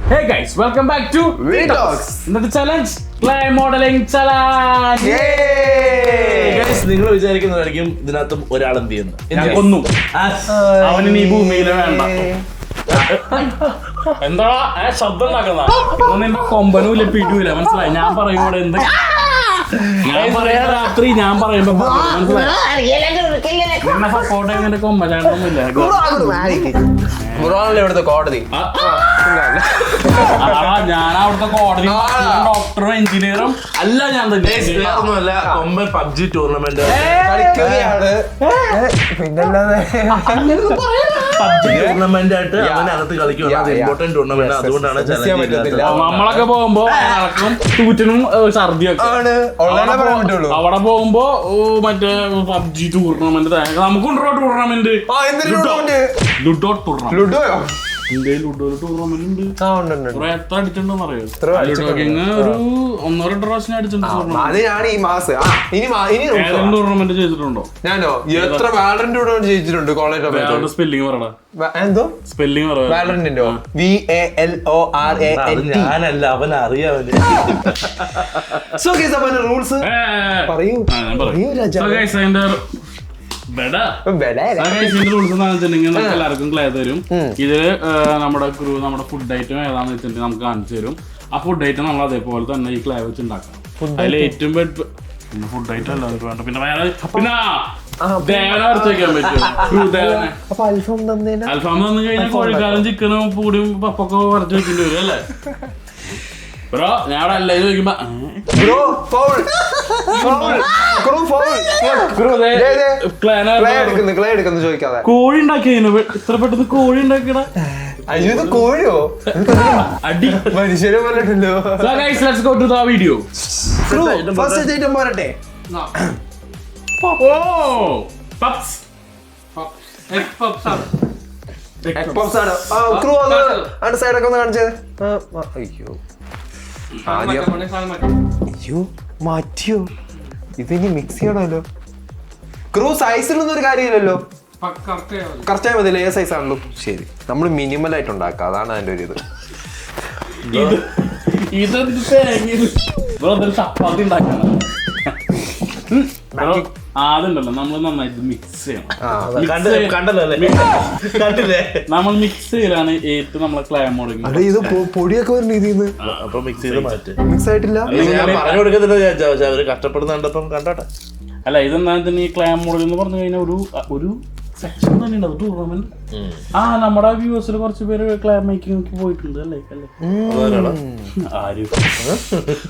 Hey guys, welcome back to Vitox. ഇന്നത്തെ challenge clay modelling challenge. നിങ്ങൾ വിചാരിക്കുന്നതായിരിക്കും ഇതിനകത്തും ഒരാൾ എന്ത് ചെയ്യുന്നു, ഞാൻ കൊന്നു അവന് നീ ഭൂമിയിലെ വേണ്ട. എന്താ ശബ്ദം ഉണ്ടാക്കുന്ന നിന്റെ കൊമ്പനും ഇല്ല പിടിയൂല, മനസ്സിലായി? ഞാൻ പറയുമ്പോൾ എന്ത് ഞാൻ പറയാ രാത്രി ഞാൻ പറയുമ്പോ മനസ്സിലായി സപ്പോർട്ട് ചെയ്യുന്നതിന്റെ കൊമ്പനായിട്ടൊന്നുമില്ല. ഇവിടുത്തെ കോടതി ഞാൻ അവിടുത്തെ കോടതി ഡോക്ടറും എഞ്ചിനീയറും അല്ല. ഞാൻ ഒന്നുമല്ല, കൊമ്പൻ പബ്ജി ടൂർണമെന്റ് കളിക്കുകയാണ്. പിന്നല്ലാതെ പബ്ജി ടൂർണമെന്റ് ആയിട്ട് അവനകത്ത് കളിക്കുകയാണ്. ഇമ്പോർട്ടന്റ് ടൂർണമെന്റ്, അതുകൊണ്ടാണ് നമ്മളൊക്കെ പോകുമ്പോ നടക്കും തൂറ്റനും ഛർദിയൊക്കെ. അവിടെ പോകുമ്പോ മറ്റേ പബ്ജി ടൂർണമെന്റ് നമുക്കുണ്ടോ ടൂർണമെന്റ്? Ludo tournament. ലുഡോയോ? ഇന്ത്യയിൽ ലുഡോ ടൂർണമെന്റ് ഉണ്ട്. എത്ര അടിച്ചിട്ടുണ്ടെന്ന് അറിയോ? ഒരു 1-2 പ്രാവശ്യം അടിച്ചിട്ടുണ്ട്. അതിനാണ് ഈ മാസം ടൂർണമെന്റ് ചെയ്തിട്ടുണ്ടോ? ഞാനോ എത്ര വാലറന്റ് ടൂർണമെന്റ് ചെയ്തിട്ടുണ്ട് കോളേജ്. സ്പെല്ലിംഗ് പറയടാ. എന്തോ സ്പെല്ലിംഗ് പറയാ. വാലറന്റിന്റോ? VALORANT. ഞാനല്ല, അവൻ അറിയാവല്ലേ. റൂൾസ് പറയൂ. എല്ലാവർക്കും ക്ലേ തരും. ഇതില് നമ്മുടെ ഫുഡ് ഐറ്റം ഏതാന്ന് വെച്ചിട്ട് നമുക്ക് കാണിച്ചു തരും. ആ ഫുഡ് ഐറ്റം നമ്മൾ അതേപോലെ തന്നെ ഈ ക്ലേ വെച്ച് ഉണ്ടാക്കാം. അതിൽ ഏറ്റവും ഫുഡ് ഐറ്റം അല്ല വേണ്ട. പിന്നെ ദേവന വരച്ച് വെക്കാൻ പറ്റും. അൽഫാം തന്നു കഴിഞ്ഞാൽ കോഴിക്കാലും ചിക്കനും പൂടിയും പപ്പൊക്കെ വരച്ച് വെക്കേണ്ടി വരും അല്ലേ ബ്രോ? ഞാൻ അവിടെ അല്ല ചോദിക്കുമ്പോ കോഴി ഉണ്ടാക്കിയ ഇത്ര പെട്ടെന്ന് കോഴി ഉണ്ടാക്കിയടാ. അയ്യോ കോഴിയോ? അടി മനുഷ്യരെ പറഞ്ഞിട്ടുണ്ടോ? വീഡിയോ പോരട്ടെ. സൈഡൊക്കെ ഒന്ന് കാണിച്ചത്. അയ്യോ അയ്യോ മാറ്റിയോ? ഇതിനി മിക്സ് ചെയ്യണമല്ലോ. ക്രൂ സൈസിലൊന്നും ഒരു കാര്യമില്ലല്ലോ. കറക്റ്റ് ആയി മതിയല്ലോ. ഏ സൈസ് ആണല്ലോ. ശരി, നമ്മൾ മിനിമൽ ആയിട്ട് ഉണ്ടാക്കാം. അതാണ് അതിന്റെ ഒരു ചപ്പാത്തി ഉണ്ടാക്കണം. അതുണ്ടല്ലോ നമ്മൾ നന്നായിട്ട് മിക്സ് ചെയ്യണം. നമ്മൾ മിക്സ് ചെയ്യലാണ് ഏറ്റവും നമ്മളെ ക്ലേ മോഡലിംഗ്. ഇത് പൊടിയൊക്കെ വരുന്ന ഇതിന്ന് അപ്പൊ മിക്സ് ചെയ്ത് മാറ്റി. മിക്സ് ആയിട്ടില്ല. പറഞ്ഞു കൊടുക്കത്തില്ല, അവര് കഷ്ടപ്പെടുന്നുണ്ടപ്പം കണ്ടോട്ടെ. അല്ല ഇതെന്താ ഈ ക്ലേ മോഡൽ എന്ന് പറഞ്ഞു കഴിഞ്ഞാൽ ഒരു സെക്ഷൻ തന്നെ ഉണ്ട് ടൂർണമെന്റ്. നമ്മുടെ വ്യൂവേഴ്സിൽ കുറച്ച് പേര് ക്ലേ മേക്കിംഗ് പോയിട്ടുണ്ട് അല്ലേ?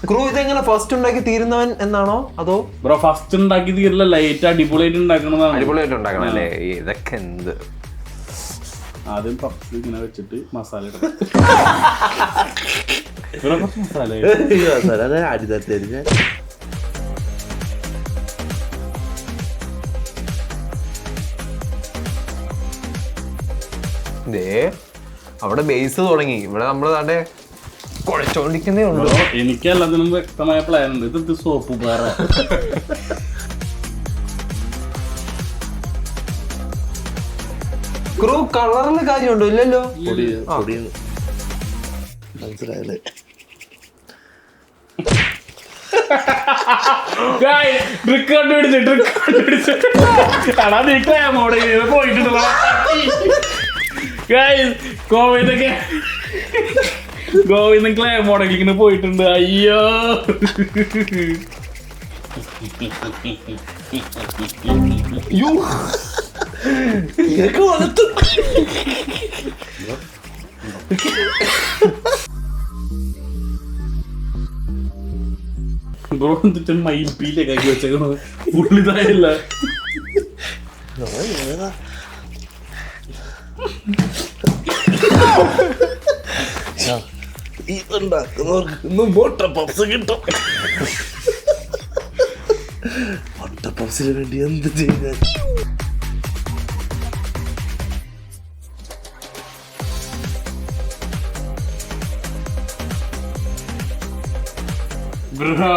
ക്രൂ ഇതെങ്ങനെ ഫസ്റ്റ് ഉണ്ടാക്കി തീരുന്നവൻ എന്നാണോ അതോ ബ്രോ ഫസ്റ്റ് ഉണ്ടാക്കി തീരില്ല, ലൈറ്റ് അടിപൊളിയായിട്ട് ഉണ്ടാക്കണതാണ്. അടിപൊളിയായിട്ട് ഉണ്ടാക്കണല്ലേ? ഇതൊക്കെ എന്ത് ആദ്യം പപ്സ് ഇങ്ങനെ വെച്ചിട്ട് മസാല മസാല അടി തട്ടി അവിടെ ബേസ് തുടങ്ങി. ഇവിടെ നമ്മള് താണ്ടെ കുഴച്ചോണ്ടിരിക്കുന്നേ ഉള്ളൂ. എനിക്ക് എല്ലാത്തിനും വ്യക്തമായ പ്ലാൻ ഉണ്ട്. ഇത് സോപ്പ് വേറെ ക്രൂ കളറില് കാര്യമുണ്ടോ? ഇല്ലല്ലോ. മനസ്സിലായല്ലേ? ഗോവിന്ദൻ ക്ലേ മോഡലിങ്ങിന് പോയിട്ടുണ്ട്. അയ്യോ ബ്രോ എന്നിട്ട് മയിൽപ്പീലൊക്കെ വെച്ചേക്കണത് പുള്ളിതായല്ല. ഇതുണ്ടാക്കുന്നവർക്ക് മുട്ട പപ്സ് കിട്ടും. മുട്ട പപ്സിന് വേണ്ടി എന്ത് ചെയ്യാൻ? ബ്രോ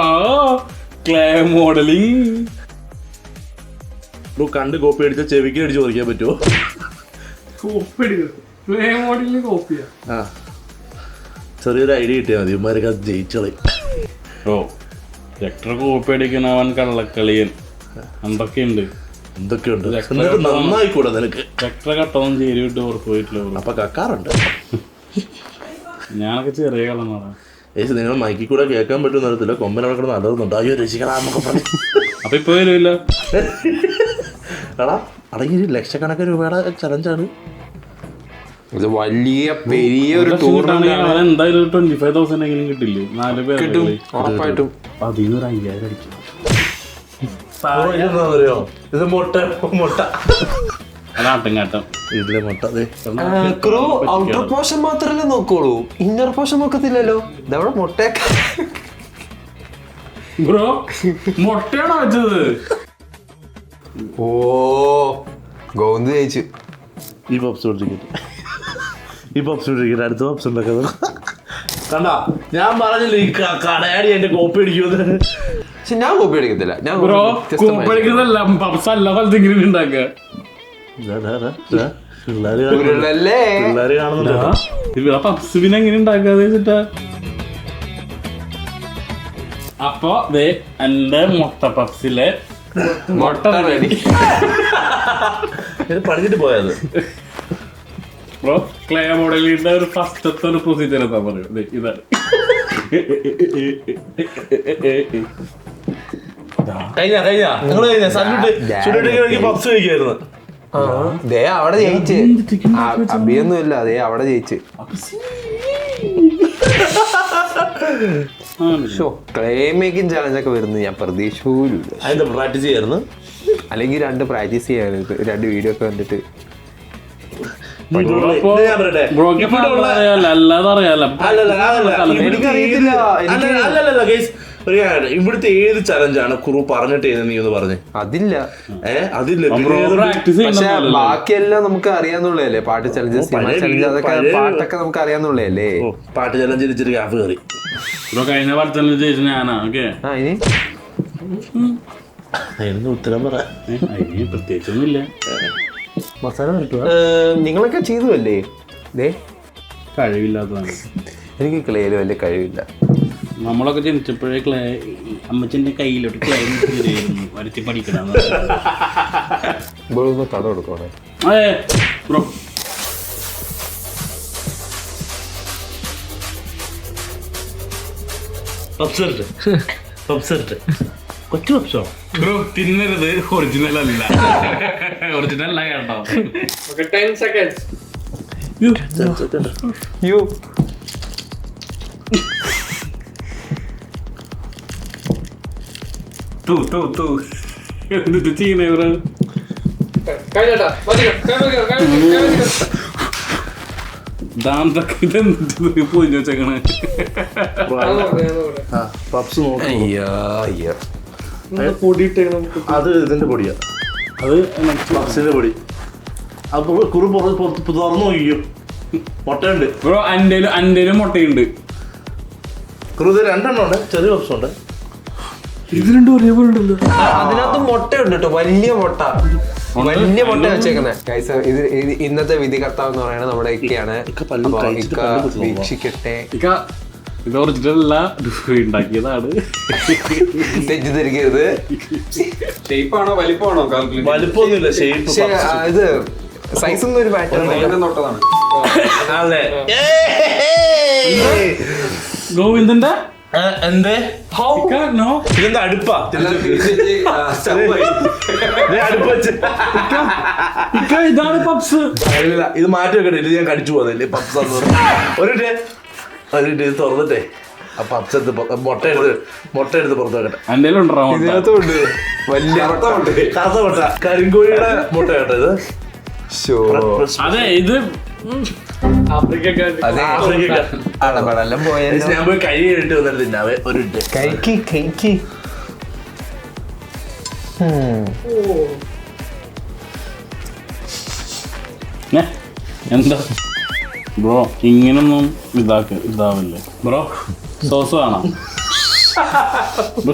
ക്ലേ മോഡലിംഗ് കണ്ട് കോപ്പി അടിച്ച ചെവിക്ക് അടിച്ച് പറിക്കാൻ പറ്റുമോ? കോപ്പി അടിക്കുക ക്ലേ മോഡലിംഗ് കോപ്പിയാ. ചെറിയൊരു ഐഡിയ കിട്ടിയാൽ മതി ഇവന്മാരൊക്കെ അത് ജയിച്ചളി. ഓ രക്ടർ കോപ്പി അടിക്കണവൻ കള്ളക്കളിയൻ എന്തൊക്കെയുണ്ട്. എന്തൊക്കെയുണ്ട് എന്നിട്ട് നന്നായിക്കൂടെ നിനക്ക്? രക്ടർ കട്ടൊന്നും ചേരി വിട്ട് പുറത്ത് പോയിട്ടില്ല ബ്രോ. അപ്പൊ കക്കാറുണ്ട്. ഞാനൊക്കെ ചെറിയ കളന്നാണ്. ഏച്ചി നിങ്ങൾ മൈക്കിൽ കൂടെ കേൾക്കാൻ പറ്റുമെന്ന് അറിയത്തില്ല. കൊമ്പനവിടെ കിടന്ന് അലറുന്നുണ്ട്. അയ്യോ രക്ഷിക്കണമെന്നൊക്കെ പറഞ്ഞു. അപ്പൊ ഇപ്പൊ വരുമില്ല. എടാ അടങ്ങി ലക്ഷക്കണക്കിന് രൂപയുടെ ചലഞ്ചാണ് ഇത്. വലിയൊരു ടൂർണമെന്റ് അവൻ എന്തായാലും 25,000 എങ്കിലും കിട്ടില്ലേ? 4 പേര് കിട്ടും ഉറപ്പായിട്ടും. അതിൽ നിന്ന് 5,000 അടിക്കും. അറിയോ ഇത് മുട്ട അതാട്ടം വീട്ടിലെ മുട്ട. ക്രൂ ഔട്ടർ പോർഷൻ മാത്രല്ലേ നോക്കോളൂ, ഇന്നർ പോർഷൻ നോക്കത്തില്ലല്ലോ. ഇതവിടെ മുട്ടയൊക്കെ. ബ്രോ മുട്ടയാണോ വെച്ചത്? ഓ ഗോവിന്ദ് ജയിച്ചു. ഈ പപ്സ് പിടിച്ചിട്ട് അടുത്ത പപ്സ് ഉണ്ടാക്കുന്നത് കണ്ടാ. ഞാൻ പറഞ്ഞില്ല ഈ കടയാടി എന്റെ കോപ്പി അടിക്കുമെന്ന്. പക്ഷെ ഞാൻ കോപ്പി അടിക്കത്തില്ല. ഞാൻ ബ്രോ കോപ്പി അടിക്കുന്നതല്ല, പപ്സ് എല്ലാ സ്ഥലത്ത് ഇങ്ങനെ ഉണ്ടാക്കുക. പിള്ളേര് കാണുന്നുണ്ട്. ഇവിടെ പപ്സ് പിന്നെ എങ്ങനെ ഉണ്ടാക്കാതെ വെച്ചിട്ടാ. അപ്പൊ എന്റെ മുട്ട പപ്സിലെ മുട്ട റെഡി. പഠിച്ചിട്ട് പോയത് ബ്രോ ക്ലേ മോഡലിന്റെ ഒരു ഫസ്റ്റത്തെ ഒരു പ്രൊസീജിയർ എന്താ പറയുക? ഇതാണ്. കഴിഞ്ഞ സല്യൂട്ട് പപ്സ് കഴിക്കായിരുന്നു. ദേ അവിടെ ജയിച്ച്. അഭിയൊന്നും ഇല്ല, അതേ അവിടെ ജയിച്ച്. ക്ലേ മേക്കിംഗ് ചാലഞ്ച് ഒക്കെ വരുന്നത് ഞാൻ പ്രതീക്ഷിച്ചില്ല. അതിന്റെ പ്രാക്ടീസ് ചെയ്യായിരുന്നു. അല്ലെങ്കിൽ 2 പ്രാക്ടീസ് ചെയ്യായിരുന്നു, 2 വീഡിയോ ഒക്കെ കണ്ടിട്ട്. അല്ലാതെ അറിയാലോ. എനിക്കറിയത്തില്ല. ഒരു കാര്യം, ഇവിടുത്തെ ഏത് ചലഞ്ചാണ് കുറു പറഞ്ഞിട്ട് നീ ഒന്ന് പറഞ്ഞേ? അതില്ല. അതില്ല. പക്ഷെ ബാക്കിയെല്ലാം നമുക്ക് അറിയാന്നുള്ളതല്ലേ. പാട്ട് ചലഞ്ച്, സിനിമ ചലഞ്ച്, അതൊക്കെ പാട്ടൊക്കെ നമുക്ക് അറിയാന്നുള്ളതല്ലേ. പാട്ട് ചലഞ്ച് ഇച്ചിരി ഗ്യാഫ് കയറി. കഴിഞ്ഞ പാട്ട് ചലഞ്ച് ചെയ്തു ഞാനാ. ഓക്കെ ഇനി അതിനൊന്നും ഉത്തരം പറ. പ്രത്യേകിച്ചൊന്നുമില്ല. മസാല നിങ്ങളൊക്കെ ചെയ്തുവല്ലേ? കഴിവില്ലാത്തതാണ്. എനിക്ക് ക്ലേയില് വലിയ കഴിവില്ല. നമ്മളൊക്കെ ജനിച്ചപ്പോഴേ ക്ലേ അമ്മച്ചന്റെ കയ്യിലോട്ട് ക്ലേ വരത്തി പഠിക്കണം. കട കൊടുക്കണേ ബ്രോ. കൊച്ചു പപ്സോ ബ്രോ തിന്നരുത്. ഒറിജിനൽ അല്ല, ഒറിജിനൽ അല്ല കേട്ടോ. 10 seconds. യു എന്നിട്ട് ചെയ്യുന്നേ ബ്രോ? പോയി വെച്ചേക്കണേ. പപ്സ് നോക്കി. അത് ഇതിന്റെ പൊടിയാ. അത് പപ്സിന്റെ പൊടി. അപ്പൊ കുറി തുറന്നു നോക്കിയോ? മുട്ടയുണ്ട് ബ്രോ. അൻ്റെലും മുട്ടയുണ്ട്. കുറുത് 2 ഉണ്ട്. ചെറിയ പപ്സ് ഉണ്ട്. ഇത് രണ്ടും ഒരേപോലെ ഉണ്ടല്ലോ. അതിനകത്ത് മുട്ടയുണ്ട് കേട്ടോ, വലിയ മുട്ട വെച്ചേക്കുന്നത്. ഇന്നത്തെ വിധികർത്താവ് എന്ന് പറയുന്നത് നമ്മുടെ ഇക്കയാണ്. വീക്ഷിക്കട്ടെ. ഇത് ഒറിജിനൽ അല്ല, ഉണ്ടാക്കിയതാണ്. തെറ്റിദ്ധരിക്കരുത്. ഷേപ്പാണോ വലിപ്പമാണോ? വലിപ്പമൊന്നുമില്ല, ഷേപ്പ്. ഇത് സൈസ് ഒന്നും ഒരു പാറ്റേൺ തൊട്ടതാണ്. ഗോവിന്ദന്റെ എന്തേ ഇതെന്താ അടുപ്പാ? ഇതാണ് പപ്സ്. ഇത് മാറ്റി വെക്കട്ടെ. ഇത് ഞാൻ കടിച്ചു പോകുന്നില്ലേ പപ്സ്? ഒരു തുറന്നിട്ടേ ആ പപ്സ് എടുത്ത് മുട്ട എടുത്ത് പുറത്ത് വെക്കട്ടെ. ഇതിനകത്തുണ്ട് വലിയ കറുത്ത മുട്ട, കരിങ്കോഴിയുടെ മുട്ട കേട്ടോ ഇത്. അതെ, ഇത് അടപടെല്ലാം പോയാലും ഞാൻ പോയി കഴി കഴിഞ്ഞിട്ട് വന്നിട്ട് തിന്നാവേ. ഒരു കൈക്ക് എന്താ ബ്രോ ഇങ്ങനൊന്നും ഇതാവില്ലേ ബ്രോ? സോസ് വേണം.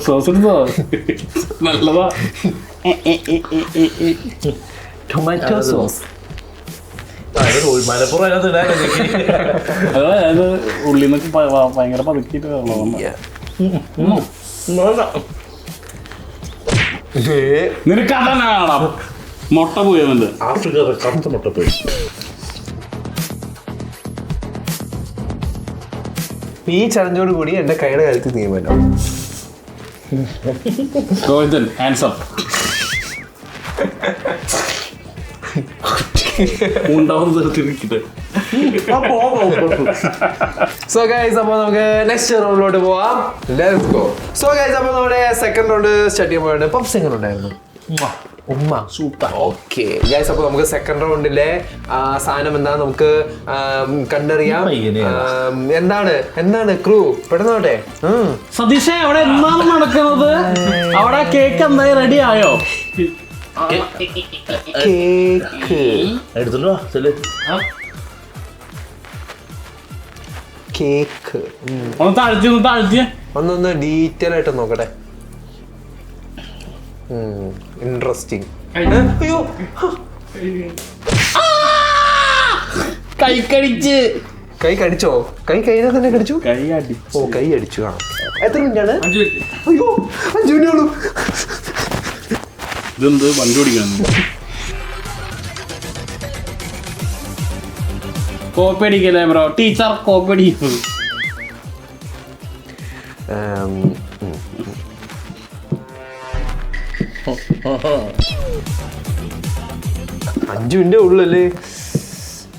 സോസ് എടുത്തോ? നല്ലതാ. Tomato sauce. മലപ്പുറം അതിനകത്ത് ഇടാനല്ലേ അതായത് ഉള്ളിൽ നിന്നൊക്കെ ഭയങ്കര പതുക്കിയിട്ട് നിനക്ക് അതന്നെ കാണാം മുട്ട പോയവന്റെ ആഫ്രിക്ക കറുത്ത മുട്ട പോയി. ഈ ചലഞ്ചോട് കൂടി എന്റെ കൈയുടെ കഴുത്തിൽ തീരുമാനം. ഗോവിന്ദൻ ആൻസർ ഉണ്ടാവുന്ന തരത്തിലിരിക്കട്ടെ. സോ ഗൈസ് അപ്പോൾ നമുക്ക് നെക്സ്റ്റ് റൗണ്ടിലോട്ട് പോവാം. Let's go. സോ ഗൈസ് അപ്പോൾ നമ്മുടെ സെക്കൻഡ് റൗണ്ട് സ്റ്റാർട്ട് ചെയ്യുമ്പോഴാണ് പപ്സ് എങ്ങനെ ഉണ്ടായിരുന്നു? ഉമ്മ സൂപ്പർ. ഓക്കെ ഗൈസ് അപ്പോൾ നമുക്ക് സെക്കൻഡ് റൗണ്ടിലെ സാധനം എന്താ നമുക്ക് കണ്ടറിയാം. എന്താണ് ക്രൂ പെട്ടെന്നോട്ടെ. സതീഷേ അവിടെ എന്താണ് നടക്കുന്നത്? അവിടെ കേക്ക് എന്തായി റെഡി ആയോ? കേക്ക് എടുത്തിട്ടോ കേക്ക് ഒന്ന് താഴ്ത്തിയ ഒന്നൊന്ന് ഡീറ്റെയിൽ ആയിട്ട് നോക്കട്ടെ. ഇൻട്രസ്റ്റിംഗ്. അയ്യോ കൈ കടിച്ച്. കൈ കടിച്ചോ? കൈ കയ്യിൽ തന്നെ കടിച്ചു. കൈ അടി. ഓ കൈ അടിച്ചു. കാണാം. എത്ര മിനിറ്റാണ്? 5 മിനിറ്റ്. അയ്യോ 5 മിനിറ്റേ ഉള്ളൂ. ഇതെന്ത് വണ്ടി ഓടിക്കാൻ കോപ്പി അടിക്കല്ലേ ബ്രോ? ടീച്ചർ കോപ്പി അടിക്കും. 5 മിനിറ്റേ ഉള്ളല്ലേ?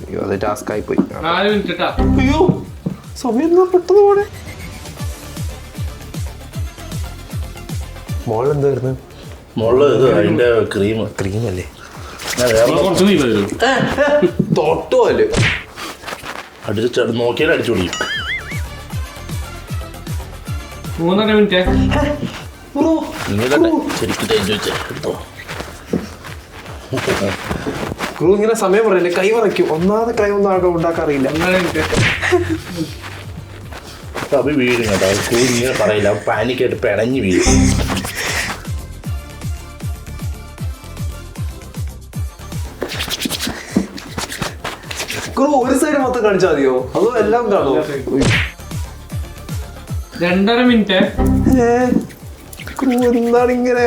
അയ്യോ അത് ടാസ്ക് ആയി പോയി. 4 മിനിറ്റ് കേട്ടാ. അയ്യോ സമയം പെട്ടെന്ന് പോണേ. മോളെന്തായിരുന്നു? മുകളിൽ ഇത് അതിന്റെ ക്രീമല്ലേ? കുറച്ച് നീ തരും. തൊട്ടോ അല്ലേ? അടിച്ച് നോക്കിയാൽ അടിച്ചു പിടിക്കും. 3.5 മിനിറ്റ്. നിങ്ങളുടെ ശരിക്കും ചോദിച്ചേ എടുത്തോ. ക്രൂ ഇങ്ങനെ സമയം പറയല്ലേ? കൈ വറയ്ക്കും. ഒന്നാമത് കൈ ഒന്നും ആകെ ഉണ്ടാക്കാറിയില്ല. 1.5 മിനിറ്റ്. അഭി വീഴും കേട്ടോ. ഇങ്ങനെ പറയില്ല, പാനിക്കായിട്ട് പിണഞ്ഞ് വീഴും. ക്രൂ ഒരു സൈഡ് മൊത്തം കാണിച്ചാൽ മതിയോ? അതോ എല്ലാം കാണോ? 2.5 മിനിറ്റ്. ക്രൂ എന്താണ് ഇങ്ങനെ?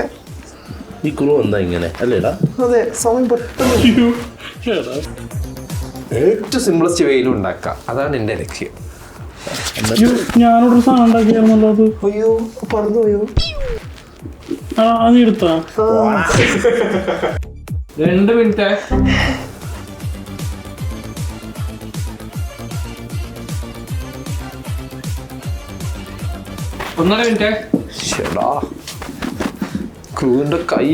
ഈ ക്രൂ എന്താ ഇങ്ങനെ അല്ലേടാ? അതെ സമയം പെട്ടെന്ന്. ഏറ്റവും സിംപ്ലസ്റ്റ് വേയിലും ഉണ്ടാക്കാം, അതാണ് എന്റെ ലക്ഷ്യം. ഞാനോട് സാധനം ഉണ്ടാക്കിയായിരുന്നല്ലോ അത്. അയ്യോ പറഞ്ഞു പോയോ? നീ എടുത്താ? 2 മിനിറ്റ്. 1.5 മിനിറ്റ്. ചേടാ ക്രൂവിന്റെ കൈ.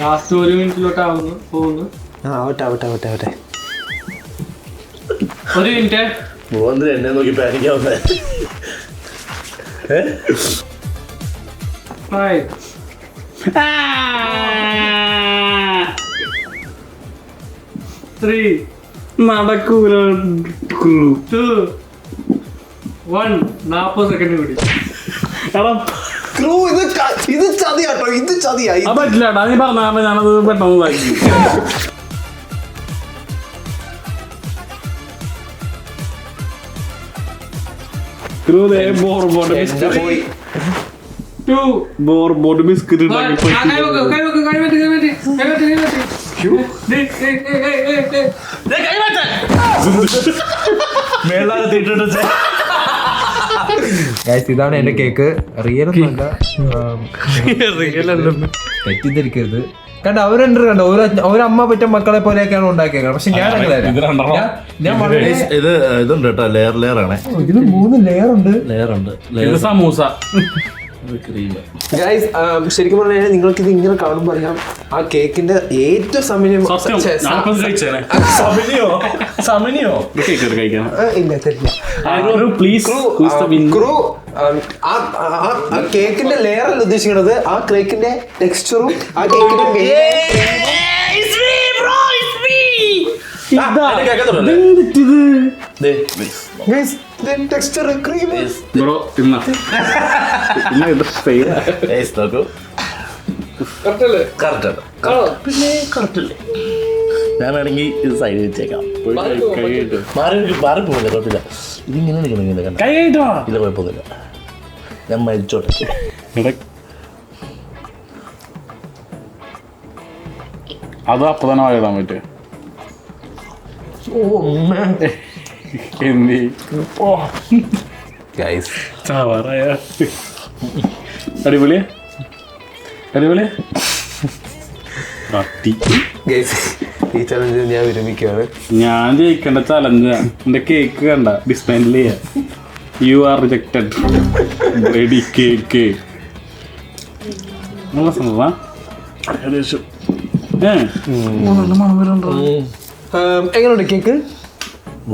ലാസ്റ്റ് 1 മിനിറ്റിലോട്ട് പോകുന്നു. ആവട്ടെ 1 മിനിറ്റ്. മൂന്ന് എന്നെ നോക്കി പാനിക്കാവുന്നേ. 5 3 നടക്കൂല. 2 1. 40 സെക്കൻഡ് കൂടി. ക്രൂ ഇത് ചതിയാട്ടോ. ഇത് ചതിയാ. അത് പറ്റില്ലാട്ടാ. നീ പറഞ്ഞ ഞാനത് പെട്ടെന്ന് ഇതാക്കി. പോയി. 2 ബോർബോർഡ് ബിസ്ക്കറ്റ് ഇതാണ് എന്റെ കേക്ക്. റിയൽ ഒന്നുമല്ല, തെറ്റിദ്ധരിക്കരുത്. കണ്ട അവരുണ്ട് ഒരമ്മ പറ്റ മക്കളെ പോലെയൊക്കെയാണ് ഉണ്ടാക്കിയത്. പക്ഷെ ഞാൻ ഇത് ഇതുണ്ട് കേട്ടോ, ലെയർ ആണ്. ഇതിന് 3 ലെയർ ഉണ്ട്. സമൂസ. ഗൈസ് ശരിക്കും പറഞ്ഞാൽ നിങ്ങൾക്ക് ഇത് ഇങ്ങനെ കാണുമ്പോൾ അറിയാം ആ കേക്കിന്റെ ഏറ്റവും സമയം. ഇല്ല തരില്ല. ക്രൂ ആ കേക്കിന്റെ ലെയർ അല്ല ഉദ്ദേശിക്കുന്നത്, ആ കേക്കിന്റെ ടെക്സ്ചറും ആ കേക്കിന്റെ ടെക്സ്ചർ ക്രീം. ബ്രോ ഇന്ന കറക്റ്റല്ലേ? കറക്റ്റ് പിന്നെ കറക്റ്റല്ലേ? ഞാൻ വേണമെങ്കിൽ ഇത് സൈഡിൽ വെച്ചേക്കാം. കൈ ഇട്ട് മാറിപ്പോകില്ല, കുഴപ്പമില്ല. ഇതിങ്ങനെ എടുക്കണം, ഇങ്ങനെ കണ്ട. കൈ ഇട്ടോ. ഇല്ല, കുഴപ്പമൊന്നുമില്ല. ഞാൻ മരിച്ചോട്ടെ. അത് അപ്പൊ തന്നെ വായിടാൻ പറ്റേ. എന്തി ചാവാറായ അടിപൊളിയാ അടിപൊളിയാ. ഗൈസ് ഈ ചലഞ്ച് ഞാൻ വിരമിക്കുകയാണ്. ഞാൻ ജയിക്കേണ്ട ചലഞ്ചാ. എന്റെ കേക്ക് കണ്ട ഡിസ്മാൻഡിൽ ചെയ്യാ. You are rejected. Ready cake. നല്ല സംഭവ. ഏകദേശം എങ്ങനെയുണ്ട് കേക്ക്?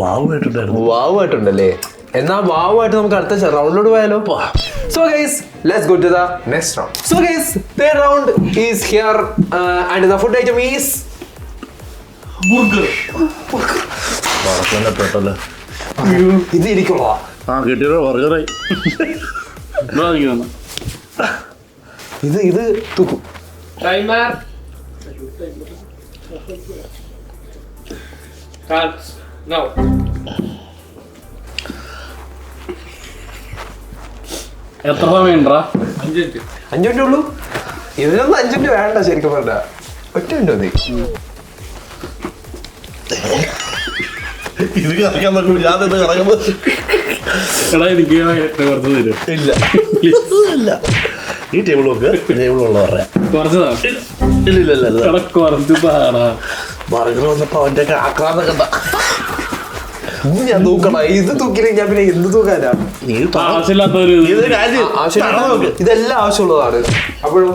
വാവുമായിട്ടുണ്ടായിരുന്നു. വാവുമായിട്ടുണ്ടല്ലേ? എന്നാ വാവുമായിട്ട് നമുക്ക് അടുത്ത റൗണ്ടിലോട്ട് പോയാലോ? So guys, let's go to the next round. So guys, the round is here and the food item is burger. പെട്ടല്ലോ. ഇത് ഇരിക്കുള്ള കിട്ടിയോ ബർഗറായി. ഇത് തൂക്കും. Timer. Cards. Now. എത്ര സമയണ്ടാ? 5 minutes. 5 മിനിറ്റ് ഉള്ളൂ. ഇതിനൊന്നും 5 മിനിറ്റ് വേണ്ട ശരിക്കും പറഞ്ഞ. ഒറ്റ മിനിറ്റ് മതി. ഇത് കറക്കാൻ നോക്കൂ. ഞാൻ കറങ്ങുമ്പോ എടാ എനിക്ക് കുറച്ച് തരും. ഇല്ല ഇല്ല. ഈ ടേബിൾ നോക്ക്. ടേബിളുള്ള പറയാം. കുറച്ച് ഇല്ല എടാ കുറച്ച് താടാ. ബർഗർ വന്നപ്പോ അവന്റെ ആക്രാന്തം കണ്ട. ഞാൻ തൂക്കണ. ഇത് തൂക്കില്ലെങ്കിൽ ഞാൻ പിന്നെ എന്ത് തൂക്കാനാ? നീ ആവശ്യമില്ലാത്തൊരു ഇതെല്ലാം ആവശ്യമുള്ളതാണ്. അപ്പോഴോ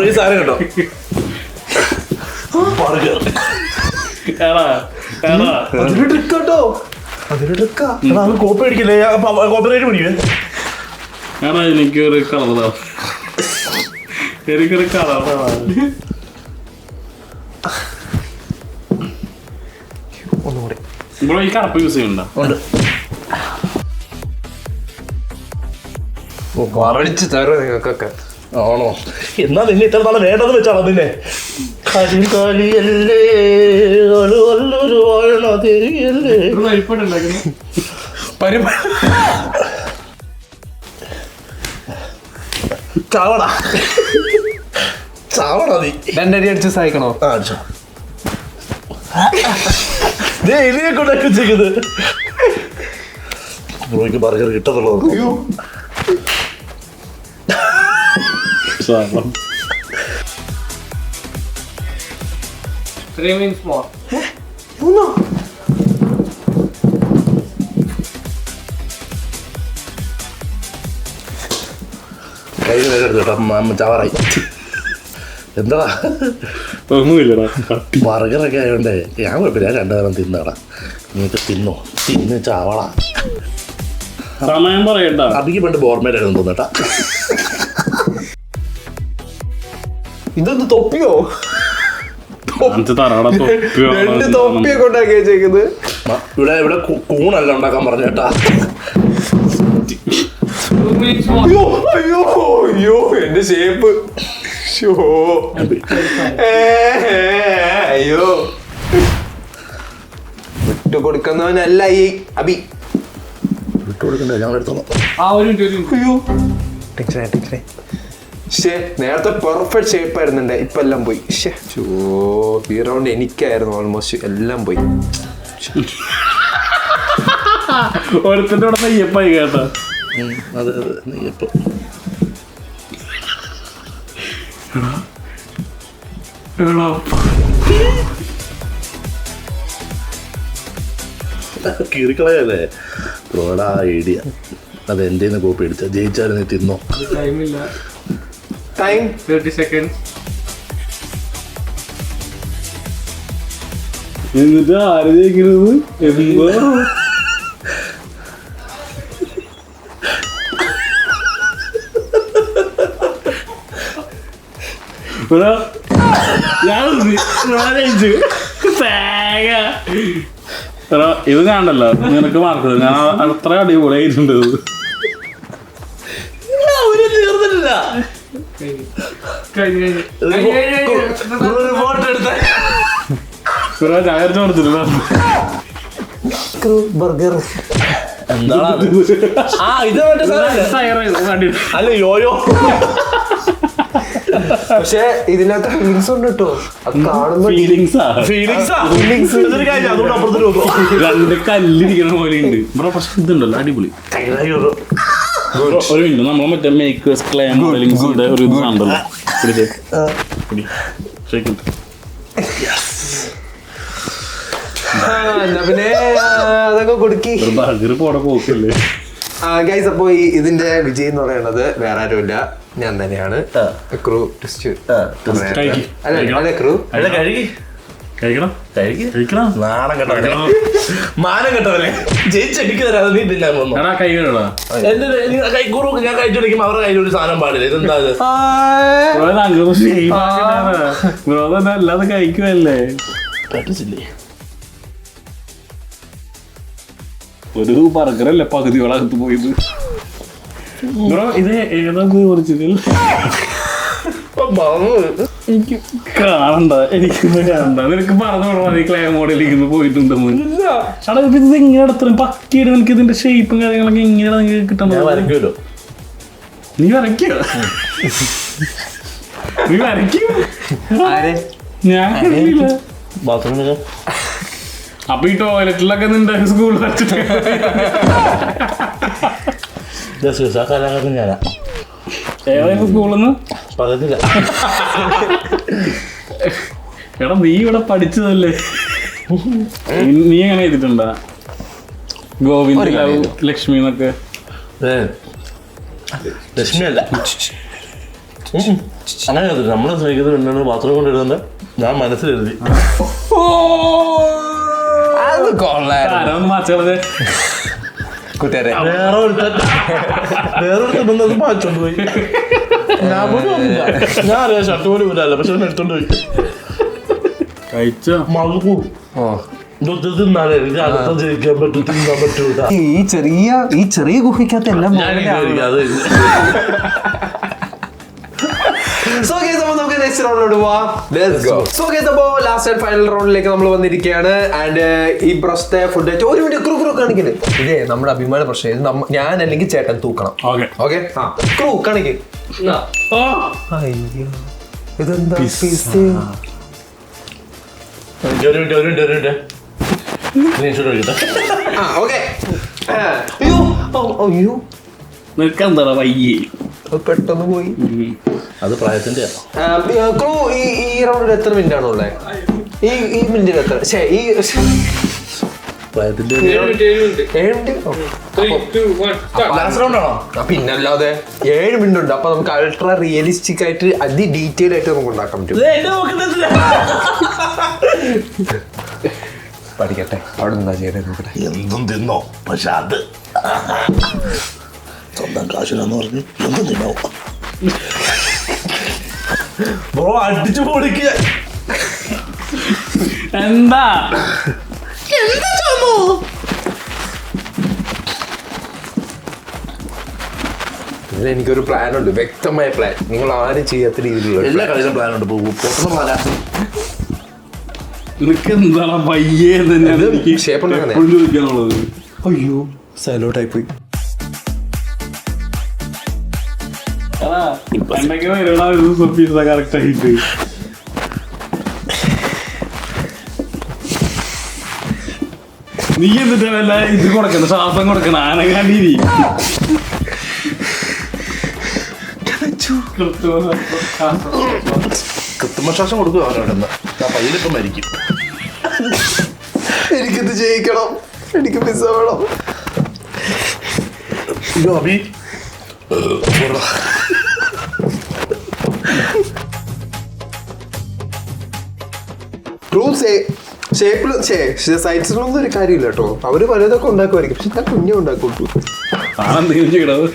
ഈ സാധനം കേട്ടോ. ബർഗർ അതൊരു ട്രിക്ക് കേട്ടോ. അതൊരു ട്രിക്കാ. കോപ്പി അടിക്കില്ലേ? കോപ്പിറൈറ്റ് പിടിക്കേ. എടാ എനിക്കൊരു കളറാ. എനിക്കൊരു കളറാ. ഒന്നുകൂടി ഇവിടെ ഈ കറുപ്പ് യൂസ് ചെയ്യണ്ടോ? ഉണ്ട്. വരടിച്ച് തരുമോ നിങ്ങൾക്കൊക്കെ? ആണോ? എന്നാ നിന്നെ ഇത്ര നാളെ വേണ്ടത് വെച്ചാണോ നിന്നെ? കളിയല്ലേ ഒരു വാഴണതേയല്ലേ. ചാവടാ ചാവടാ നീ. 2 അടി അടിച്ച് സഹായിക്കണോ? അടിച്ചോ. ഇതിനെ കൊണ്ടൊക്കെ ചെയ്യുന്നത് ബ്രോയ്ക്ക് ബർഗർ കിട്ടത്തുള്ളൂ. 3 minutes more. കൈ എടുത്തു കേട്ടോ. ചാവറായി. എന്താ ഒന്നുമില്ലടാ. ബർഗറൊക്കെ ആയതുകൊണ്ടേ ഞാൻ കുഴപ്പമില്ല. ഞാൻ 2 നേരം തിന്നടാ. നീക്ക് തിന്നോ. തിന്ന് ചാവളാ. സമയം പറയണ്ട. അതിക്ക് പണ്ട് ബോർമേലായിരുന്നു തോന്നട്ടാ. ഇതൊന്ന് തൊപ്പിയോ? തറാട 2 തൊപ്പിയൊക്കെ ഉണ്ടാക്കി വെച്ചേക്കുന്നത്. ഇവിടെ കൂണല്ല ഉണ്ടാക്കാൻ പറഞ്ഞേട്ടാ. 2 minutes more. അയ്യോ എന്റെ ഷേപ്പ്. അയ്യോ വിട്ടു കൊടുക്കുന്നവനല്ല ഈ അബി. വിട്ടു കൊടുക്കണ്ടേ? ഞാൻ എടുത്തോളാം. അയ്യോ നേരത്തെ പെർഫെക്റ്റ് ഷേപ്പ് ആയിരുന്നുണ്ട്. ഇപ്പൊ എല്ലാം പോയി. ഈ റൗണ്ട് എനിക്കായിരുന്നു ഓൾമോസ്റ്റ്. എല്ലാം പോയി. ഒരുത്തിന്റെ കൂടെ നെയ്യപ്പായി കേട്ടോ. അതെ നെയ്യപ്പം. കീറിക്കളയല്ലേ ബ്രോടാ ഐഡിയ. അത് എൻ്റെ കോപ്പി അടിച്ച. ജയിച്ചാലും നീ തിന്നോ. Time 30 seconds. എന്നിട്ട് ആര് ജയിക്കുന്നത്? എന്തോ ഇത് ഞാണ്ടല്ലോ നിനക്ക് മാർക്ക്. ഞാൻ അത്ര അടിപൊളിയായിട്ടുണ്ട്. ഒരു ഫോട്ടോ എടുത്തേ. ചായർച്ച കൊടുത്തില്ല. ബർഗർ എന്താണ് അത്? ആ ഇത് മറ്റേ സാധനമല്ലേ? അല്ല യോയോ. പക്ഷെ ഇതിനകത്ത് ഫീലിങ്സ് ഉണ്ട് കേട്ടോ. അത് കാണുമ്പോ ഫീലിങ്സാ ഫീലിങ്സാ. ഇതൊരു കാര്യം അതുകൊണ്ട് അപ്പുറത്തിന് നോക്കും. രണ്ട് കല്ലിരിക്കണ പോലെ ഉണ്ട് ബ്രോ. പക്ഷെ ഇതുണ്ടല്ലോ അടിപൊളി. ഒരു മിനിറ്റ്, നമ്മൾ മറ്റേ മേക്കേഴ്സ് ക്ലേ മോഡലിംഗ്സിന്റെ ഒരു ഇത് ഉണ്ടല്ലോ. പിന്നെ അതൊക്കെ കൊടുക്കി. ഒരു ബർഗർ പോടെ പോക്കല്ലേ. ഗൈസ്, അപ്പോ ഇതിന്റെ വിജയം എന്ന് പറയുന്നത് വേറെ ആരുമില്ല, ഞാൻ തന്നെയാണ്. ക്രൂ ടെസ്റ്റ് കഴിക്ക്. അല്ല ക്രൂ കഴുകി കഴിക്കണം കഴിക്കണം. നാണം കേട്ടവനെ, മാനം കേട്ടവനെ, ജയിച്ചടിക്ക് തരാതെ നീ തിന്നാൻ പോകുന്നു. എടാ കൈ കഴുകടാ. എന്റെ കൈക്കൂറു ഞാൻ കഴിച്ചു പിടിക്കുമ്പോ അവരുടെ കയ്യിൽ ഒരു സാധനം പാടില്ല. ഇതെന്താ ഇത്? ബ്രോ തന്നെ അല്ലാതെ കഴിക്കുമല്ലേ. പറ്റിച്ചില്ലേ? ഒരു ബർഗറല്ലേ പകുതിയോളകത്ത് പോയത്. ബ്രോ ഇത് ഏതാ ഒറിജിനൽ? എനിക്ക് കാണണ്ട, എനിക്ക് കാണണ്ട. നിനക്ക് പറഞ്ഞു കൊടുക്കണം ഈ ക്ലേ മോഡലിൽ പോയിട്ടുണ്ടെന്ന്. എടാ ഇത് എങ്ങനെയാണ് അത്രയും പക്കിയിട്ട് നിനക്ക് ഇതിന്റെ ഷേപ്പും കാര്യങ്ങളൊക്കെ എങ്ങനെയാണ് നിങ്ങൾക്ക് കിട്ടണത്? വരയ്ക്കുമല്ലോ. നീ വരയ്ക്കോ? നീ വരയ്ക്കോ? ഞാൻ കണ്ടില്ല. ബാത്റൂമിലൊക്കെ അപ്പൊ ഈ ടോയ്ലറ്റിലൊക്കെ നിന്റെ സ്കൂളിൽ വെച്ചിട്ട് ഞാനാ ഏതായാലും സ്കൂളിൽ നിന്ന് പകത്തില്ല. എടാ നീ ഇവിടെ പഠിച്ചതല്ലേ. നീ എങ്ങനെ ചെയ്തിട്ടുണ്ടാ? ഗോവിന്ദ് ലക്ഷ്മി എന്നൊക്കെ. ലക്ഷ്മിയല്ല അങ്ങനെ നമ്മളെ സ്നേഹിക്കുന്നത് പെണ്ണാണ് ബാത്റൂം കൊണ്ട് എഴുതുന്നത്. ഞാൻ മനസ്സിലെഴുതി. ആരാന്ന് മാച്ചത് കൂട്ടുകാരെ വേറെ ഒരുത്തത് മാറ്റോണ്ട് പോയി. ഞാൻ പോലും അറിയില്ല. ഞാൻ അറിയാം ഷർട്ട് പോലും ഇല്ലല്ലോ, പക്ഷെ അവൻ എടുത്തോണ്ട് പോയി. കഴിച്ചോ? മകൂ തിന്നാലേ എനിക്ക് അടുത്ത ജയിക്കാൻ പറ്റും, തിന്നാൻ പറ്റൂല. ഈ ചെറിയ ഗുഹയ്ക്കകത്ത് എല്ലാം So guys, അപ്പോൾ നമുക്ക് നെക്സ്റ്റ് റൗണ്ടിലോട്ട് പോവാം. Let's go. So guys, അപ്പോൾ ലാസ്റ്റ് ആൻഡ് ഫൈനൽ റൗണ്ടിലേക്ക് നമ്മൾ വന്നിരിക്കുകയാണ്. ആൻഡ് ഈ പ്രശ്നത്തെ ഫുഡ് ഒരു മിനിറ്റ് ക്രൂ കാണിക്കല്. ഇതേ നമ്മുടെ അഭിമാന പ്രശ്നം. ഇത് ഞാൻ അല്ലെങ്കിൽ ചേട്ടൻ തൂക്കണം. ഓക്കെ ക്രൂ കാണിക്ക്. അയ്യോ ഇതെന്താ പീസ്? ഓക്കെ. അയ്യോ നിനക്ക് എന്താ വയ്യേ? പെട്ടെന്ന് പോയി. അത് പ്രായത്തിന്റെ ക്രൂ ഈ റൗണ്ടിൽ എത്ര മിനിറ്റ് ആണോ ഉള്ളത്? ഈ മിനിറ്റിൽ എത്ര? ഈ പ്രായത്തിന്റെ 7 മിനിറ്റ്. ലാസ്റ്റ് റൗണ്ട് ആണോ? പിന്നല്ലാതെ 7 മിനിറ്റ് ഉണ്ട്. അപ്പൊ നമുക്ക് അൾട്രാ റിയലിസ്റ്റിക് ആയിട്ട് അതി ഡീറ്റെയിൽ ആയിട്ട് നമുക്ക് ഉണ്ടാക്കാൻ പറ്റും. പഠിക്കട്ടെ, അവിടെ എന്താ ചെയ്തത് നോക്കട്ടെ. എന്തും തിന്നോ, പക്ഷെ അത് സ്വന്തം കാശിനാന്ന് പറഞ്ഞ് എന്തും തിന്നോ. ബ്രോ അടിച്ചു പൊടിക്കുക. എന്താ എനിക്കൊരു പ്ലാൻ ഉണ്ട്, വ്യക്തമായ പ്ലാൻ. നിങ്ങൾ ആരും ചെയ്യാത്ത രീതിയിലുള്ള എല്ലാ കളിയിലും പ്ലാൻ ഉണ്ട്. പൊട്ടുന്ന പ്ലാനാ. നിനക്ക് എന്താണ് വയ്യേ തന്നെയാണ് എനിക്ക് ഷേപ്പ് ഉണ്ടാക്കണേ. എപ്പോഴും ചോദിക്കാനുള്ളത്. അയ്യോ സൈലോട്ടായി പോയി. എന്തൊക്കെ വരണ പീസ കറക്റ്റ് ആയിട്ട്. നീ എന്നിട്ട് വല്ല ഇത് കൊടുക്കണം, ശ്വാസം കൊടുക്കണം, ആനങ്ങാണ്ടി. കൃത്രിമശ്വാസം കൊടുക്കുക അവനോടൊന്ന്. പയ്യലിപ്പം മരിക്കും. എനിക്കിത് ജയിക്കണം, എനിക്ക് പിസ്സ വേണം. അഭി സൈറ്റ്സിലൊന്നും ഒരു കാര്യമില്ല കേട്ടോ. അവര് പലതൊക്കെ ഉണ്ടാക്കുമായിരിക്കും, പക്ഷെ ഞാൻ കുഞ്ഞെ ഉണ്ടാക്കുള്ളൂ. ആണെന്തെങ്കിലും ചെയ്യണത്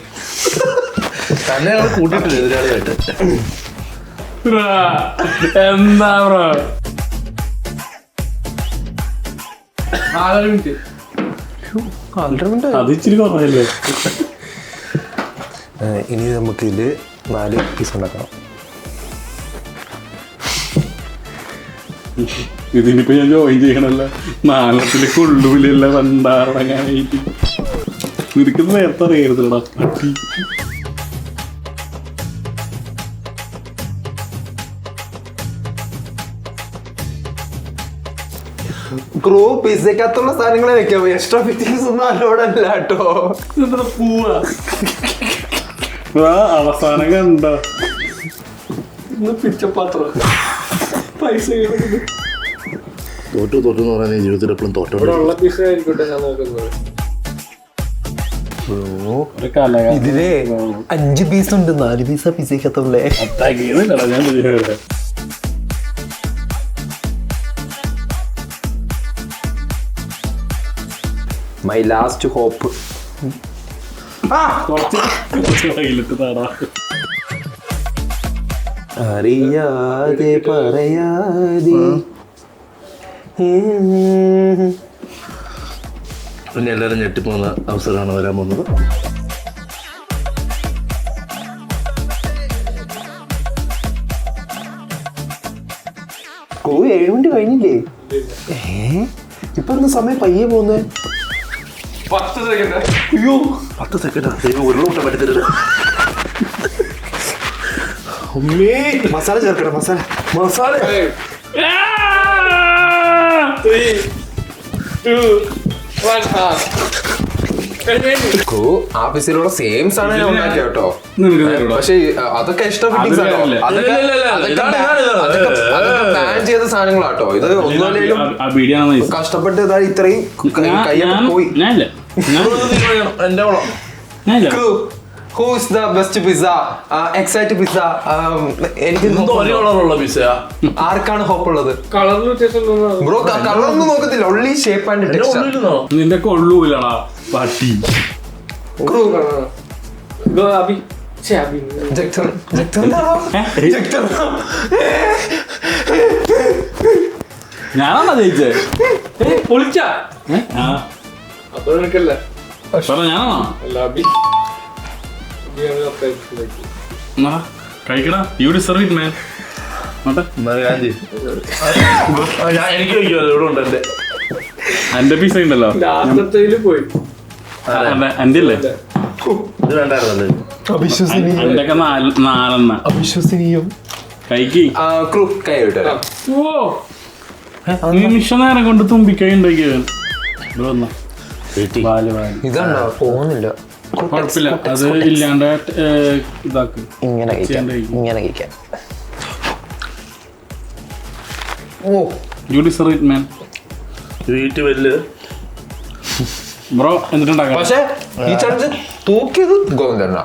തന്നെ ഞങ്ങൾ കൂട്ടിയിട്ടില്ല എതിരാളിയായിട്ട്. എന്താ ബ്രോ? 4 മിനിറ്റ്. അത് ഇച്ചിരി കുറവല്ലേ? ഇനി നമുക്കിതില് 4 പീസ് ഉണ്ടാക്കണം. ഇതിനിപ്പോ ഞാൻ ജോയിൻ ചെയ്യണല്ലോ, നാളത്തില് കൊള്ളുവില്ല പണ്ടാറടങ്ങാനായിട്ട്. നിനക്ക് നേരത്തെ അറിയരുതടാ പട്ടി. ക്രൂ പിസയ്ക്കകത്തുള്ള സാധനങ്ങളെ വെക്കാം, എക്സ്ട്രാ ഫിറ്റിംഗ്സ് ഒന്നും അലോഡല്ല കേട്ടോ. ഇതെന്താ പൂവാ? അവസാനം കണ്ടോ പിച്ചപ്പാത്രം പൈസ തോറ്റു എന്ന് പറയാൻ ജീവിതത്തിൽ എപ്പോഴും തോറ്റോ. ഉള്ള പീസ് ആയിരിക്കട്ടെ ഞാൻ നോക്കുന്നത്. ഒരു കലകാലം ഇതില് 5 പീസ് ഉണ്ട്, 4 പീസാ പിസയ്ക്കകത്തുള്ളേ. അത്താക്കിയതല്ലടാ ഞാൻ ചെയ്തത്. My last hope. കുറച്ച് കയ്യിലിട്ട് താടാ. അറിയാതെ പറയാതെ പിന്നെ എല്ലാവരും ഞെട്ടിപ്പോകുന്ന അവസരമാണ് വരാൻ പോകുന്നത്. ക്രൂ 7 മിനിറ്റ് കഴിഞ്ഞില്ലേ? ഇപ്പൊ എന്താ സമയം പയ്യെ പോകുന്നേ? 10 സെക്കൻഡ്. അയ്യോ 10 സെക്കൻഡ് ഉരുളൂട്ടം പറ്റത്തില്ല. മസാല ചേർക്കണം, മസാല. 3, 2, 1. ക്രൂ ആ പിസിലുള്ള സെയിം സാധനം ഉണ്ടാക്കിയ കേട്ടോ. നിനക്ക് തരൂടാ. പക്ഷെ അതൊക്കെ എക്സ്ട്രാ ഫിറ്റിംഗ്സ് ആണോ? വേറല്ലേ? അതൊക്കെ ബാൻ ചെയ്ത സാധനങ്ങളാട്ടോ. ഇത് ഒന്നുമല്ലെങ്കിലും ആ ബീഡിയാണ് nice. കഷ്ടപ്പെട്ട് ഇതാ ഇത്രയും കയ്യൊക്കെ പോയി. ഞാനില്ല എന്റെ ഓളം ഞാനില്ല. Crew who is the best pizza? Excite pizza. എനിക്ക് എന്തോ ഒരു കളറുള്ള പിസയാ. ആർക്കാണ് ഹോപ്പ് ഉള്ളത്? കളറിന് വ്യത്യാസം ഉണ്ടോന്ന് ബ്രോ കളറൊന്നും നോക്കത്തില്ല, ഒൺലി ഷേപ്പ് ആൻഡ് ടെക്സ്ചർ. ഉള്ളിരുന്നോ? നിന്റെ കൊള്ളൂലടാ പട്ടി. ക്രൂ ഗോ അബി അബി ഞാനാണോ ജയിച്ചേ? പൊളിച്ച ആ അപ്പൊ നിനക്കല്ല പറ, ഞാനാണോ? അല്ല അബി എന്നാ കഴിക്കടാ, യു ഡിസർവ് ഇറ്റ് മാൻ. നോട്ടെ എന്നാ ഞാൻ ചെയ്യും. എനിക്ക് കഴിക്കുമല്ലോ, ഇവിടെ ഉണ്ട് എന്റെ. എന്റെ പീസ ഉണ്ടല്ലോ, ലാസ്റ്റത്തേല് പോയി. എന്റെ അല്ലേ? ഇത് വേണ്ടായിരുന്നല്ലേ? അവിശ്വസനീയം, എന്റെ ഒക്കെ 4 അവിശ്വസനീയം. കഴിക്ക്. ക്രൂ കൈ വിട്ടോ. ഓ നിമിഷ നേരം കൊണ്ട് തുമ്പിക്കൈ ഉണ്ടാക്കിയവൻ. വാല് വാല് ഇതാണോ പോകുന്നില്ല. കുഴപ്പമില്ല, അത് ഇല്ലാണ്ട് ഇതാക്ക്. ഇങ്ങനെ ചെയ്യാണ്ട് കഴിക്കും. ഇങ്ങനെ കഴിക്കാം. ഓ യു ഡിസർവ് ഇറ്റ് മാൻ. വീട്ടിൽ വല്ല് ബ്രോ എന്നിട്ടുണ്ടാക്കാം. പക്ഷെ ഈ ചലഞ്ച് തൂക്കിയത് ഗോവിന്ദണ്ണ.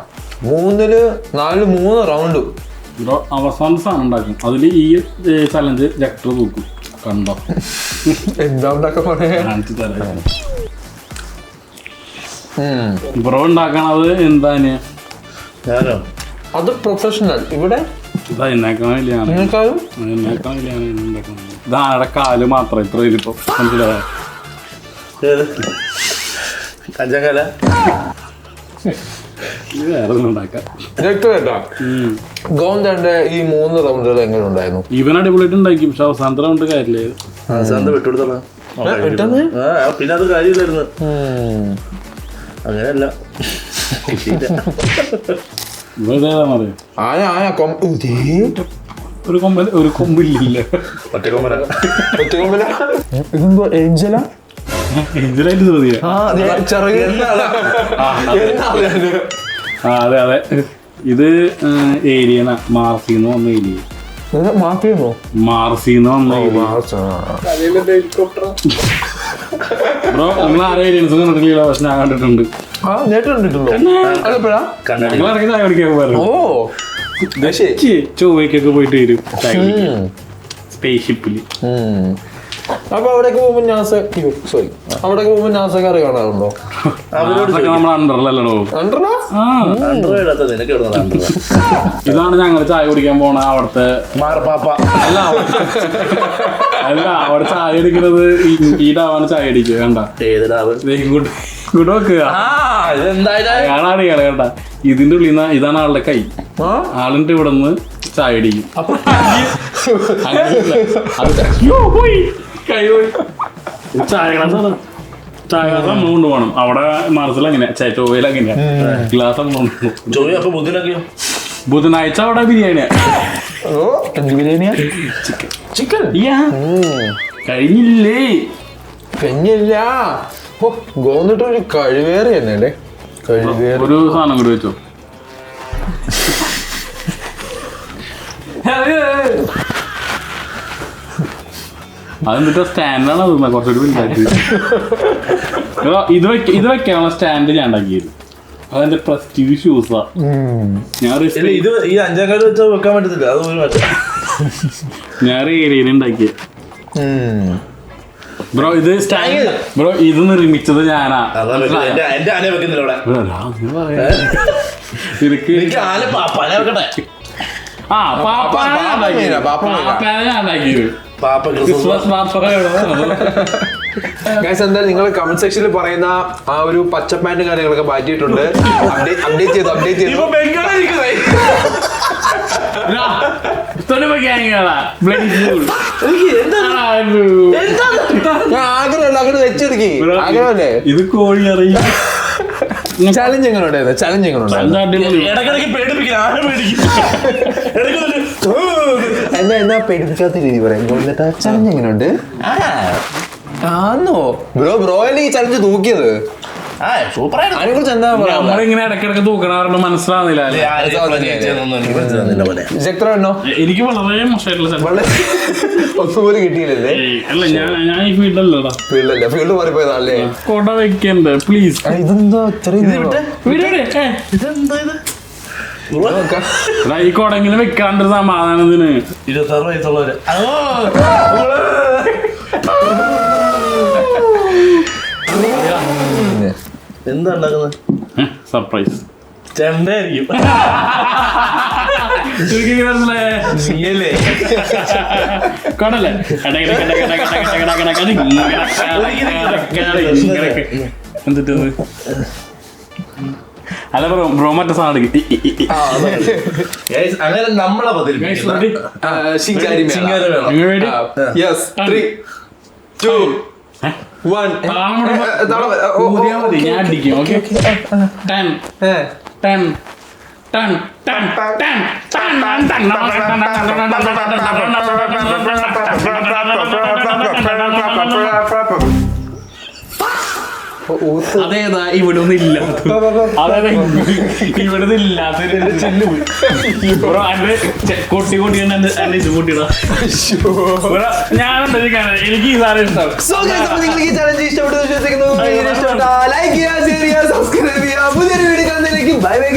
3-ല് 4-ല് 3 റൗണ്ട്. ബ്രോ അവസാന സാധനം ഉണ്ടാക്കും, അതിൽ ഈ ചലഞ്ച് ജക്ടർ തൂക്കും. കണ്ടോ? എന്താ ഉണ്ടാക്കാൻ കാണിച്ചു തരാം. ബ്രോ ഉണ്ടാക്കണത് എന്താണ്? ഞാനോ? അത് പ്രൊഫഷണൽ. ഇവിടെ ഇതാ എന്നേക്കാളില്ല നിങ്ങൾക്കാരും ഇതാടെ കാല് മാത്രം ഇത്ര ഇതിപ്പോ മനസ്സിലായോ? ഏത് കഞ്ചാങ്കല? ഇത് വേറെ ഒന്നും ഉണ്ടാക്കാം. കേട്ടാ ഗോവിന്ദന്റെ ഈ 3 റൗണ്ടുകൾ എങ്ങനെ ഉണ്ടായിരുന്നു? ഇവൻ അടിപൊളിയായിട്ട് ഉണ്ടാക്കി, പക്ഷെ അവസാനത്തെ റൗണ്ട് കാര്യമില്ലേ? സാന്ത വിട്ടുകൊടുത്തോളാം. പെട്ടെന്ന് പിന്നെ അത് കാര്യമില്ലായിരുന്നു. അങ്ങനെയല്ല ഇതേതാണെന്നറിയോ? ഒരു കൊമ്പില്ല. ഒറ്റക്കൊമ്പന. ഇതെന്തോ ഏഞ്ചല? ഇതിലായിട്ട് തോന്നിയ അതെ അതെ. ഇത് ഏരിയ മാർസിന്ന് വന്ന ഏരിയ. മാറ്റിയിരുന്നോ? മാർസിന്ന് വന്ന ഏരിയ. ഹെലികോപ്റ്റർ ബ്രോ നിങ്ങൾ ആരെ ഏരിയൻസ് കണ്ടിട്ടില്ല, പക്ഷെ ഞാൻ കണ്ടിട്ടുണ്ട്. നേരിട്ട് കണ്ടിട്ടുണ്ടോ? അതെപ്പോഴാ? ഞങ്ങൾ ഇറങ്ങി ചായ കുടിക്കാൻ പറഞ്ഞു. ഓ ചൊവ്വയ്ക്കൊക്കെ പോയിട്ട് വരും സ്പേസ് ഷിപ്പില്. അപ്പൊ അവിടേക്ക് പോകുമ്പോൾ സോറി അവിടേക്ക് പോകുമ്പോൾ നാസൊക്കെ കറി കാണാറുണ്ടോ? നമ്മൾ അണ്ടറിലല്ലോ. ആൻഡ്രോയിഡ് നിനക്ക് ഇടുന്നത് ആൻഡ്രോയിഡ്. ഇതാണ് ഞങ്ങൾ ചായ കുടിക്കാൻ പോണ അവിടുത്തെ മാറപ്പാപ്പ. അല്ല അവിടെ ചായ അടിക്കുന്നത് ഈ ഡാവാണ് ചായ അടിക്കുക. കണ്ട ഏത് ഡാവ്? ഇങ്ങോട്ട് വെക്കുക. അയാളാണ് ഇയാളെ കണ്ട. ഇതിന്റെ ഉള്ളിൽ നിന്ന് ഇതാണ് ആളുടെ കൈ. ആളിന്റെ ഇവിടെ നിന്ന് ചായ അടിക്കും. പോയി കൈ പോയി. ചായ ഗ്ലാസ് ചായ ഗ്ലാസ് നമ്മൾ കൊണ്ടുപോകണം. അവിടെ മാർസിൽ അങ്ങനെ ചൊവ്വയിൽ അങ്ങനെയാ ഗ്ലാസ് നമ്മൾ കൊണ്ടുപോകും. അപ്പൊ ബുദ്ധിനൊക്കെയോ? ബുധനാഴ്ച അവിടെ ബിരിയാണിയാ. ബിരിയാണിയാ? ചിക്കൻ കഴിഞ്ഞില്ലേ? കഴിഞ്ഞില്ല. ഗോന്നിട്ട് ഒരു കഴിവേറി തന്നെ അല്ലേ? കഴിവേറി ഒരു സാധനം കൂടി വെച്ചോ. അതെന്നിട്ട് സ്റ്റാൻഡാണ് അത് കുറച്ചുകൂടി വലുതായിട്ട്. ഇത് വെക്കാനുള്ള സ്റ്റാൻഡ് ഞാൻ ഉണ്ടാക്കിയത്. അതെന്റെ പ്രസ്റ്റീജ് ഷൂസാ. ഞാൻ ഇത് ഈ 5ാം കാർഡ് വെച്ചാൽ വെക്കാൻ പറ്റത്തില്ല. അത് ഒരു മാറ്റം. ഞാൻ ഏരിയയിൽ ഉണ്ടാക്കിയത്. ബ്രോ ഇത് സ്റ്റാൻഡ് ബ്രോ ഇത് നിർമ്മിച്ചത് ഞാനാ. എന്റെ ആന വെക്കുന്നില്ല അവിടെ. എനിക്ക് ആന പാപ്പാനെ വെക്കട്ടെ. ആ പാപ്പാനെ ഞാൻ ഉണ്ടാക്കിയത്. ക്രിസ്മസ് എന്തായാലും നിങ്ങൾ കമന്റ് സെക്ഷനിൽ പറയുന്ന ആ ഒരു പച്ച പാന്റ് കാര്യങ്ങളൊക്കെ മാറ്റിയിട്ടുണ്ട്. അപ്ഡേറ്റ് ചെയ്തു ആഗ്രഹമല്ല അങ്ങോട്ട് വെച്ചെടുക്കി. ആഗ്രഹമല്ലേ? ഇത് കോഴി അറിയാം. ചലഞ്ച് എങ്ങനെ ഉണ്ടായിരുന്നു? ചലഞ്ച് എങ്ങനെ ഉണ്ടായിരുന്നു? ഇടയ്ക്കിടയ്ക്ക് പേടിപ്പിക്കും. ആന പേടിക്കും. എന്നാ പേടിപ്പിക്കാത്ത രീതി പറയാം. ചലഞ്ച് എങ്ങനെയുണ്ട്? ആന്നോ ബ്രോ അല്ലേ ഈ ചലഞ്ച് തൂക്കിയത്? അതിനെ കുറിച്ച് എന്താ പറയാ? നമ്മളിങ്ങനെ ഇടയ്ക്കിടയ്ക്ക് തൂക്കണ മനസ്സിലാവുന്നില്ല. എനിക്ക് വളരെ മോശമായിട്ടുള്ള ഒന്നുപോലും കിട്ടിയില്ലല്ലേ? അല്ല ഞാൻ ഈ ഫീൽഡല്ലടാ. ഫീൽഡ് മാറിപ്പോയതല്ലേ? കൊട വെക്കണ്ട് പ്ലീസ്. ഇതെന്താ ഈ കൊടെങ്കിലും വെക്കാണ്ട് സമാധാനത്തിന്. 26 വയസ്സുള്ളവര് എന്താ ഉണ്ടാക്കുന്നത്? സർപ്രൈസ് ചെണ്ടായിരിക്കും. കൊടല്ലേ എന്നിട്ട് അല്ല ബ്രോ മറ്റേ സാധനം അങ്ങനെ നമ്മളെ ഞാൻ അടിക്കും. ഓക്കെ 10 അതേതാ ഇവിടെ ഒന്നും ഇല്ലാത്ത. അതായത് ഇവിടെ ഒന്നും ഇല്ലാത്ത കൊട്ടി കൊട്ടി എന്നെ ഇത് കൂട്ടിയിടാ. ഞാനുണ്ട് എനിക്ക് ഈ സാധനം ഇഷ്ടം. നിങ്ങൾക്ക് ഈ ചലഞ്ച് ഇഷ്ടപ്പെട്ടു വിശ്വസിക്കുന്നു. ലൈക്ക് ചെയ്യുക, ഷെയർ ചെയ്യുക, സബ്സ്ക്രൈബ് ചെയ്യുക. പുതിയൊരു വീഡിയോ കാണുന്നതിലേക്ക് ബൈ ബൈ.